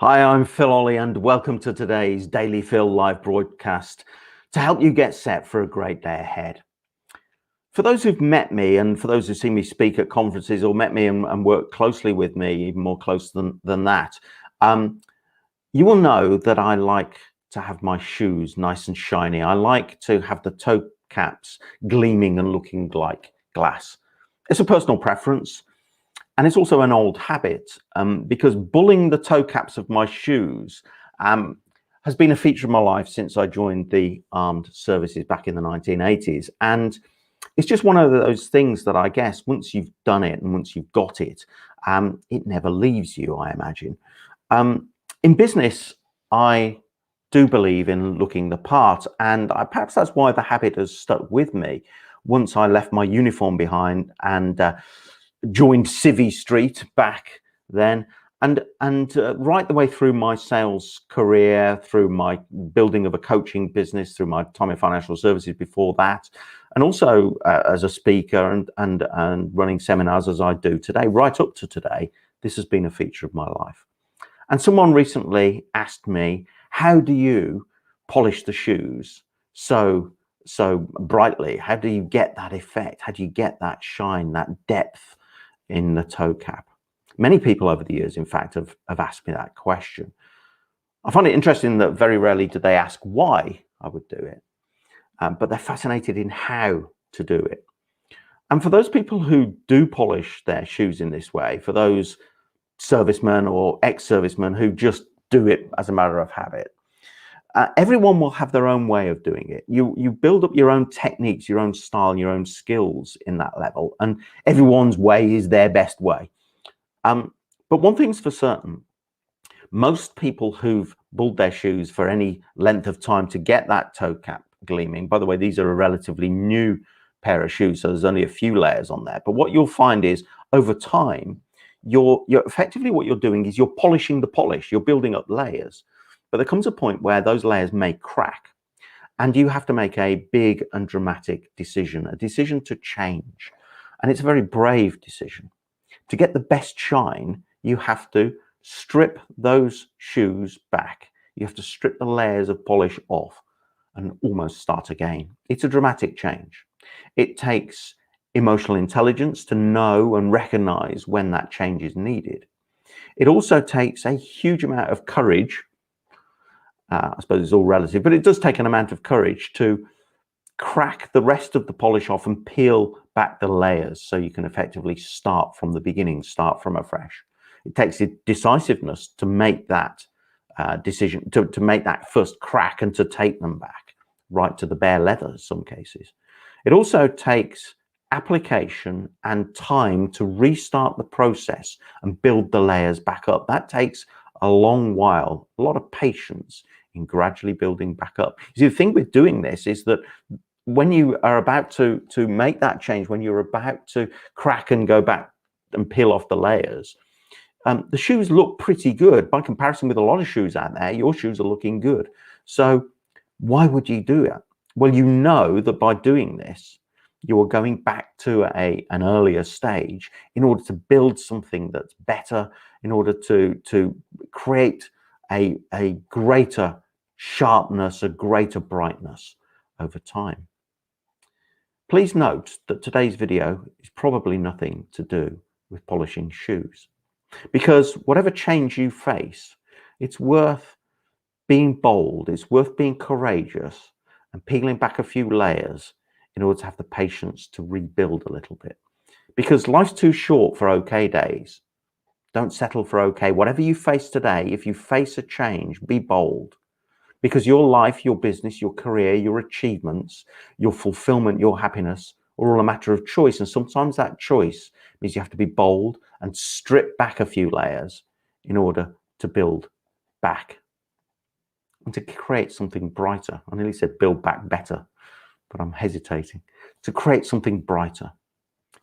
Hi, I'm Phil Ollie and welcome to today's Daily Phil live broadcast to help you get set for a great day ahead. For those who've met me and for those who've seen me speak at conferences or met me and worked closely with me, even more close than that, you will know that I like to have my shoes nice and shiny. I like to have the toe caps gleaming and looking like glass. It's a personal preference. And it's also an old habit because bulling the toe caps of my shoes has been a feature of my life since I joined the armed services back in the 1980s. And it's just one of those things that I guess once you've done it and once you've got it, it never leaves you, I imagine. In business, I do believe in looking the part, and perhaps that's why the habit has stuck with me. Once I left my uniform behind and joined Civvy Street back then, and right the way through my sales career, through my building of a coaching business, through my time in financial services before that, and also as a speaker and running seminars as I do today, right up to today, this has been a feature of my life. And someone recently asked me, how do you polish the shoes so brightly? How do you get that effect? How do you get that shine, that depth in the toe cap? Many people over the years, in fact, have asked me that question. I find it interesting that very rarely do they ask why I would do it, but they're fascinated in how to do it. And for those people who do polish their shoes in this way, for those servicemen or ex-servicemen who just do it as a matter of habit, everyone will have their own way of doing it. You build up your own techniques, your own style, your own skills in that level, and everyone's way is their best way. But one thing's for certain, most people who've bulled their shoes for any length of time to get that toe cap gleaming, by the way, these are a relatively new pair of shoes, so there's only a few layers on there, but what you'll find is over time, you're effectively what you're doing is you're polishing the polish, you're building up layers. But there comes a point where those layers may crack and you have to make a big and dramatic decision, a decision to change. And it's a very brave decision. To get the best shine, you have to strip those shoes back. You have to strip the layers of polish off and almost start again. It's a dramatic change. It takes emotional intelligence to know and recognize when that change is needed. It also takes a huge amount of courage. I suppose it's all relative, but it does take an amount of courage to crack the rest of the polish off and peel back the layers so you can effectively start from the beginning, start from afresh. It takes decisiveness to make that decision, to make that first crack and to take them back right to the bare leather in some cases. It also takes application and time to restart the process and build the layers back up. That takes a long while, a lot of patience in gradually building back up. You see, the thing with doing this is that when you are about to make that change, when you're about to crack and go back and peel off the layers, the shoes look pretty good. By comparison with a lot of shoes out there, your shoes are looking good. So why would you do it? Well, you know that by doing this, you are going back to an earlier stage in order to build something that's better, in order to create a greater sharpness, a greater brightness over time. Please note that today's video is probably nothing to do with polishing shoes, because whatever change you face, it's worth being bold, it's worth being courageous and peeling back a few layers in order to have the patience to rebuild a little bit. Because life's too short for okay days. Don't settle for okay. Whatever you face today, if you face a change, be bold. Because your life, your business, your career, your achievements, your fulfillment, your happiness are all a matter of choice. And sometimes that choice means you have to be bold and strip back a few layers in order to build back and to create something brighter. I nearly said build back better, but I'm hesitating. To create something brighter.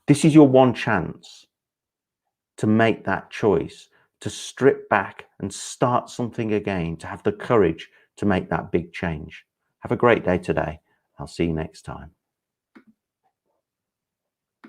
This is your one chance to make that choice, to strip back and start something again, to have the courage to make that big change. Have a great day today. I'll see you next time.